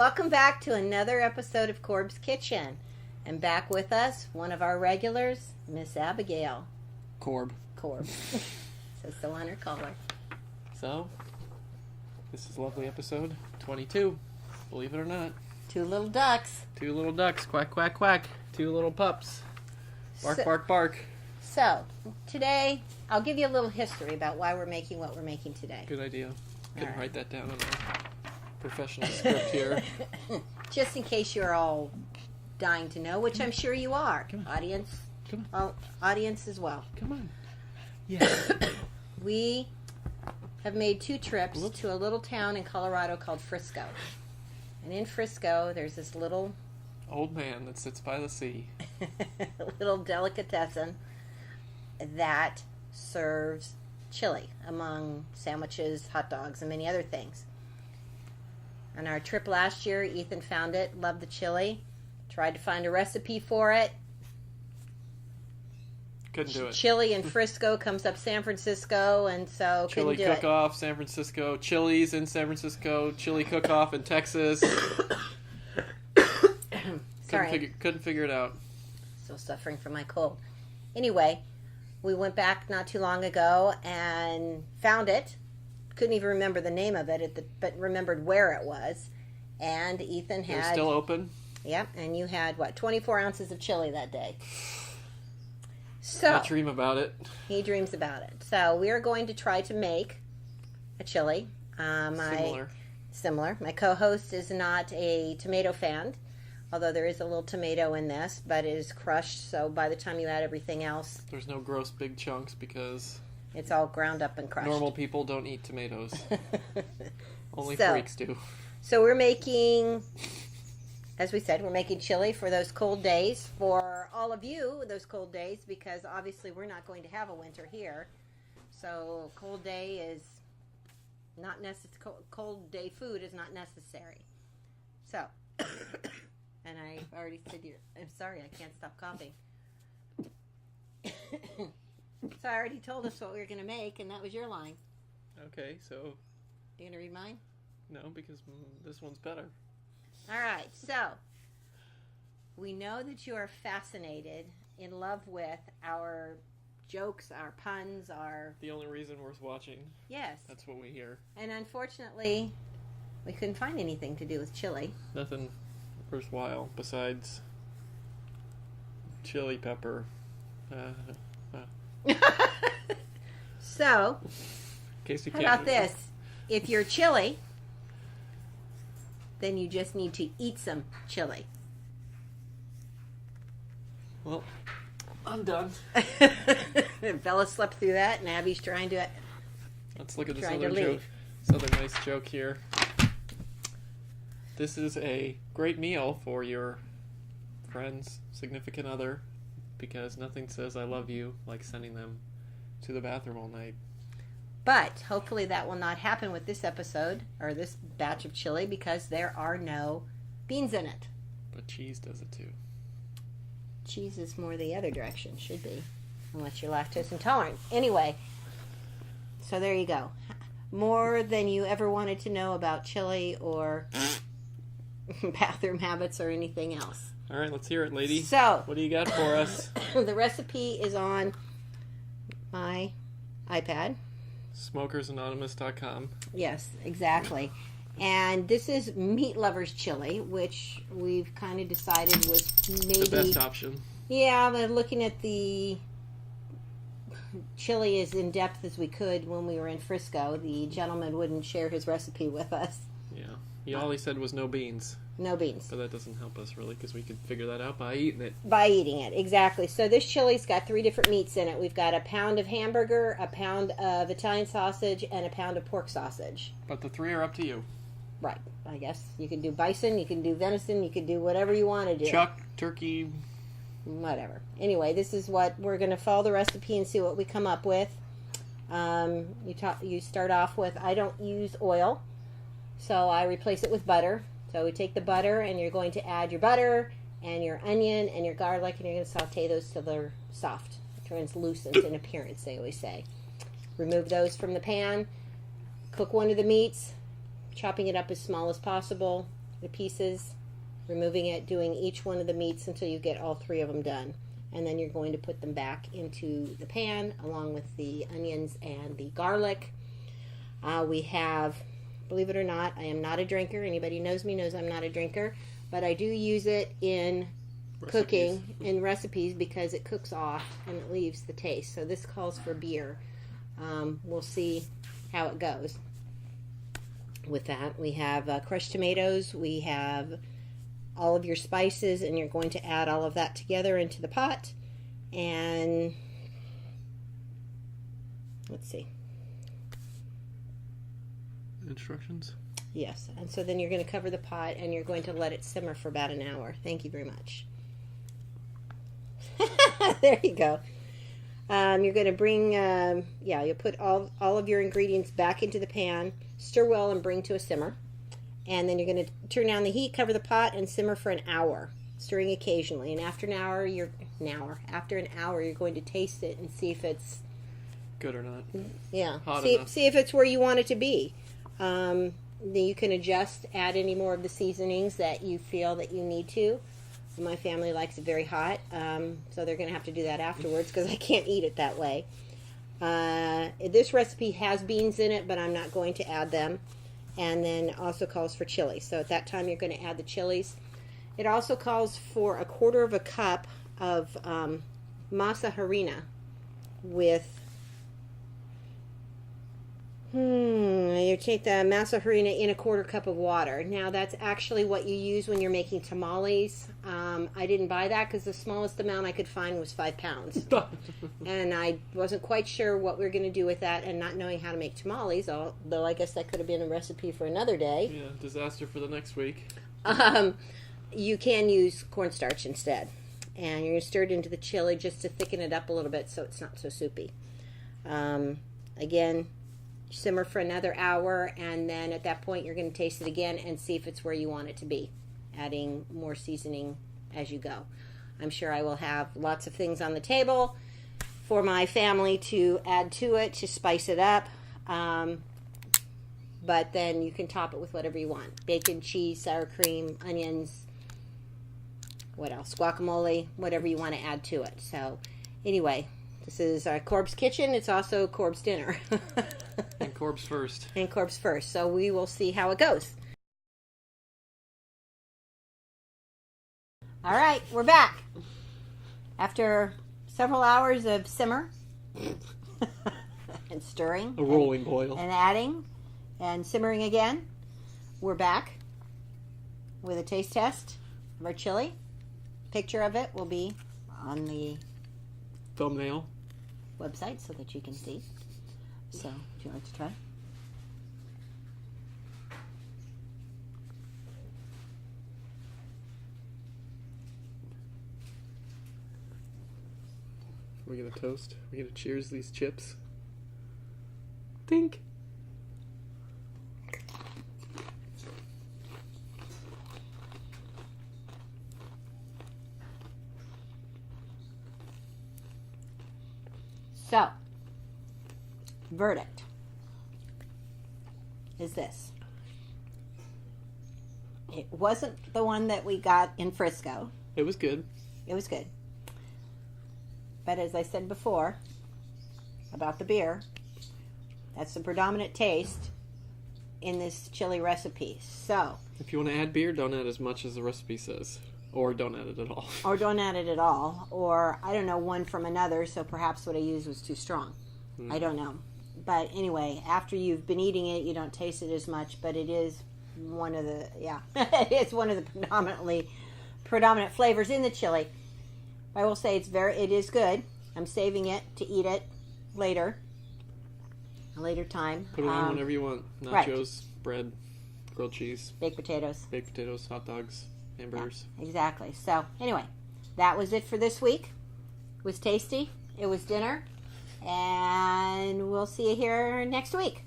welcome back to another episode of Korb's Kitchen. And back with us, one of our regulars, Miss Abigail. Korb. So on her collar. So, this is a lovely episode 22, believe it or not. Two little ducks. Two little ducks, quack, quack, quack. Two little pups, bark, bark, bark. So, today, I'll give you a little history about why we're making what we're making today. Good idea. Can right. Write that down on a professional script here. Just in case you're all dying to know, which I'm sure you are. Come on. Audience. Come on. Audience as well. Come on. Yeah. We have made 2 trips to a little town in Colorado called Frisco. And in Frisco, there's this little... old man that sits by the sea. little delicatessen that serves chili among sandwiches, hot dogs, and many other things. On our trip last year, Ethan found it, loved the chili, tried to find a recipe for it. Couldn't do it. Chili in Frisco comes up San Francisco, and so chili couldn't do cook-off, San Francisco. Chili's in San Francisco. Chili cook-off in Texas. Sorry. Couldn't figure it out. Still suffering from my cold. Anyway, we went back not too long ago and found it. Couldn't even remember the name of it, but remembered where it was. And Ethan had... It was still open? Yep, and you had, 24 ounces of chili that day. So, I dream about it. He dreams about it. So, we are going to try to make a chili. Similar. My co-host is not a tomato fan, although there is a little tomato in this, but it is crushed, so by the time you add everything else... There's no gross big chunks because... it's all ground up and crushed. Normal people don't eat tomatoes. Only So, freaks do. So we're making, as we said, we're making chili for those cold days. For all of you, those cold days, because obviously we're not going to have a winter here. So cold day is not necessary. Cold day food is not necessary. So, and I've already said I'm sorry, I can't stop coughing. So I already told us what we were going to make, and that was your line. Okay, so... You going to read mine? No, because this one's better. All right, so we know that you are fascinated, in love with our jokes, our puns, our... The only reason worth watching. Yes. That's what we hear. And unfortunately, we couldn't find anything to do with chili. Nothing worthwhile besides chili pepper. So, in case you how can't about this? If you're chili, then you just need to eat some chili. Well, I'm done. Bella slept through that, and Abby's trying to... Let's look at this trying other to joke. leave. This other nice joke here. This is a great meal for your friends, significant other, because nothing says I love you like sending them to the bathroom all night. But hopefully that will not happen with this episode, or this batch of chili, because there are no beans in it. But cheese does it too. Cheese is more the other direction, should be, unless you're lactose intolerant. Anyway, so there you go. More than you ever wanted to know about chili or bathroom habits or anything else. All right, let's hear it, lady. So, what do you got for us? The recipe is on my iPad. SmokersAnonymous.com. Yes, exactly. And this is Meat Lovers Chili, which we've kind of decided was maybe... the best option. Yeah, but looking at the chili as in-depth as we could when we were in Frisco, the gentleman wouldn't share his recipe with us. Yeah. All he said was no beans. No beans. But that doesn't help us, really, because we could figure that out by eating it. By eating it, exactly. So this chili's got 3 different meats in it. We've got a pound of hamburger, a pound of Italian sausage, and a pound of pork sausage. But the 3 are up to you. Right. I guess you can do bison, you can do venison, you can do whatever you want to do. Chuck, turkey. Whatever. Anyway, this is what we're going to follow the recipe and see what we come up with. You start off with, I don't use oil, so I replace it with butter. So we take the butter, and you're going to add your butter and your onion and your garlic, and you're going to saute those till they're soft, translucent in appearance, they always say. Remove those from the pan. Cook one of the meats, chopping it up as small as possible. the pieces, removing it, doing each one of the meats until you get all 3 of them done. And then you're going to put them back into the pan along with the onions and the garlic. We have, believe it or not, I am not a drinker. Anybody who knows me knows I'm not a drinker. But I do use it in cooking, in recipes, because it cooks off and it leaves the taste. So this calls for beer. We'll see how it goes with that. We have crushed tomatoes. We have all of your spices, and you're going to add all of that together into the pot. And let's see. Instructions? Yes. And so then you're going to cover the pot and you're going to let it simmer for about an hour. Thank you very much. There you go. You're going to bring, you'll put all of your ingredients back into the pan, stir well, and bring to a simmer. And then you're going to turn down the heat, cover the pot, and simmer for an hour, stirring occasionally. And after an hour, you're going to taste it and see if it's good or not. Yeah. Hot see enough. if it's where you want it to be. Then you can adjust, add any more of the seasonings that you feel that you need to. My family likes it very hot, so they're going to have to do that afterwards because I can't eat it that way. This recipe has beans in it, but I'm not going to add them. And then also calls for chili. So at that time, you're going to add the chilies. It also calls for 1/4 cup of masa harina with you take the masa harina in 1/4 cup of water. Now that's actually what you use when you're making tamales. I didn't buy that because the smallest amount I could find was 5 pounds. And I wasn't quite sure what we were going to do with that, and not knowing how to make tamales, although I guess that could have been a recipe for another day. Yeah, disaster for the next week. You can use cornstarch instead. And you're going to stir it into the chili just to thicken it up a little bit so it's not so soupy. Again, simmer for another hour, and then at that point you're going to taste it again and see if it's where you want it to be, adding more seasoning as you go. I'm sure I will have lots of things on the table for my family to add to it to spice it up, but then you can top it with whatever you want: bacon, cheese, sour cream, onions, what else, guacamole, whatever you want to add to it. So anyway, this is Korb's kitchen. It's also Korb's dinner. And Korb's first. And Korb's first. So we will see how it goes. All right, we're back. After several hours of simmer and stirring. A rolling boil. And adding and simmering again, we're back with a taste test of our chili. Picture of it will be on the thumbnail website so that you can see. So, would you like to try? We're gonna toast. We're gonna cheers these chips. Think. So, verdict is this. It wasn't the one that we got in Frisco. It was good. It was good. But as I said before about the beer, that's the predominant taste in this chili recipe. So, if you want to add beer, don't add as much as the recipe says. Or don't add it at all. Or don't add it at all. Or, I don't know, one from another, so perhaps what I used was too strong. I don't know. But anyway, after you've been eating it, you don't taste it as much, but it is one of the, it's one of the predominant flavors in the chili. I will say it is good. I'm saving it to eat it later, a later time. Put it on whenever you want. Nachos, bread, grilled cheese, baked potatoes, hot dogs, hamburgers. Yeah, exactly. So anyway, that was it for this week. It was tasty. It was dinner. And we'll see you here next week.